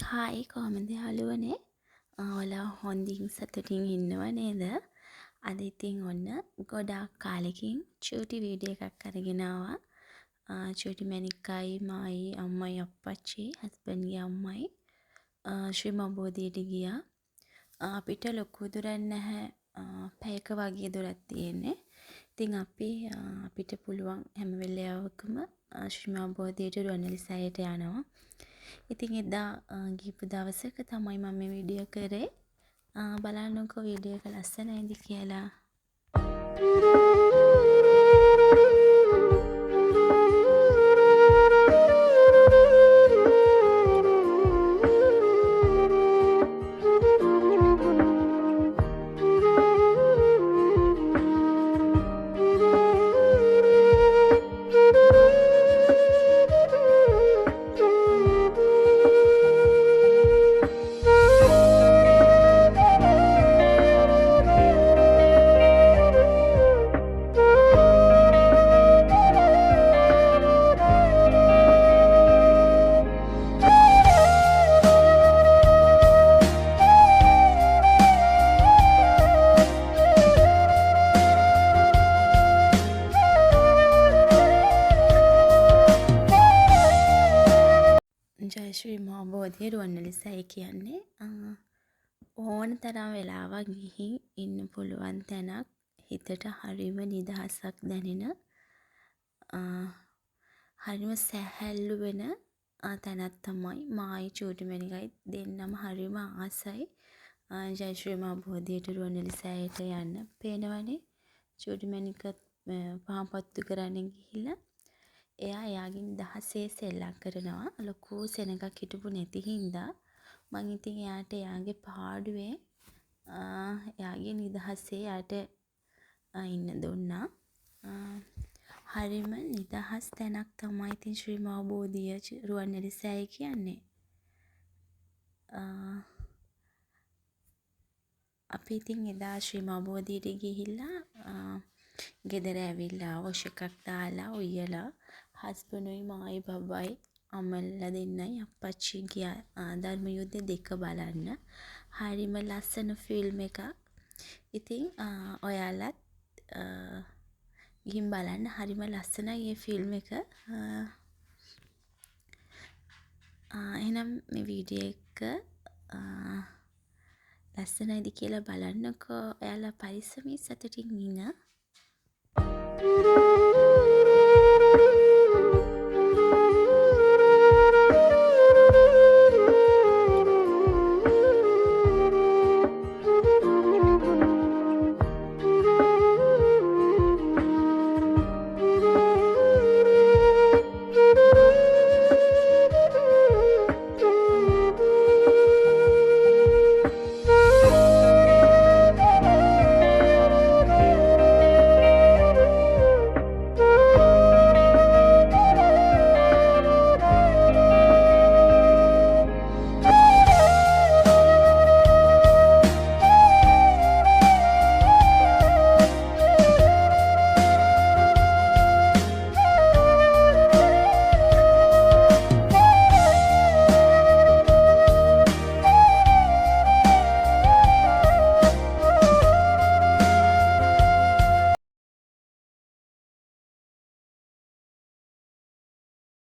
Hi කොහමද යාළුවනේ? ඔයාලා හොඳින් සතුටින් ඉන්නව නේද? අද ඉතින් ඔන්න ගොඩාක් කාලෙකින් චූටි වීඩියෝ එකක් අරගෙන ආවා. චූටි මැණික්කයි මායි අම්මයි අප්පච්චි හස්බන්ඩ්ගේ අම්මයි ශ්‍රී මහබෝධියට ගියා. අපිට ලොකු දුරක් නැහැ. පැයක වගේ දුරක් තියෙන්නේ. ඉතින් අපිට පුළුවන් හැම වෙලාවකම ශ්‍රී මහබෝධියට රුවන්වැලි සෑයට යනවා. ඉතින් එදා ගිහපු දවසක තමයි මම මේ වීඩියෝ කරේ. බලන්නකෝ වීඩියෝ එක ලස්සනයිද කියලා. ජය ශ්‍රී මහබෝධිය රුවන්වැලි සෑය කියන්නේ ඕන තරම් වෙලාවක් ගිහින් ඉන්න පුළුවන් තැනක්. හිතට හරිම නිදහසක් දැනෙන හරිම සැහැල්ලු වෙන තැනක් තමයි. මායි චූටි මැණිකයි දෙන්නම හරිම ආසයි ජය ශ්‍රී මහබෝධියට රුවන්වැලි සෑයට යන්න. පේනවනේ චූටි මැණික පහන් පත්තු කරන්න ගිහිල්ලා එයා එයාගේ නිදහසේ සෙල්ලම් කරනවා. ලොකු සෙනඟක් හිටපු නැති හින්දා මං ඉතින් එයාට එයාගේ පාඩුවේ එයාගේ නිදහසේ එයාට ඉන්න දුන්නා. හරිම නිදහස් තැනක් තමයි ඉතින් ශ්‍රී මහබෝධිය රුවන්වැලි සෑය කියන්නේ. අපි ඉතින් එදා ශ්‍රී මහබෝධියට ගිහිල්ලා ගෙදර ඇවිල්ලා වොෂ් එකක් දාලා උයලා හස්බන්ඩුයි මායි බබයි අම්මලා දෙන්නයි අප්පච්චි ගියා ධර්ම යුද්ධ 2 බලන්න. හරිම ලස්සන ෆිල්ම් එකක්. ඉතින් ඔයාලත් ගිහින් බලන්න. හරිම ලස්සනයි මේ ෆිල්ම් එක. එහෙනම් මේ වීඩියෝ එක ලස්සනයිද කියලා බලන්නකෝ. ඔයාලා පරිස්සමින් සතුටින් ඉන්න.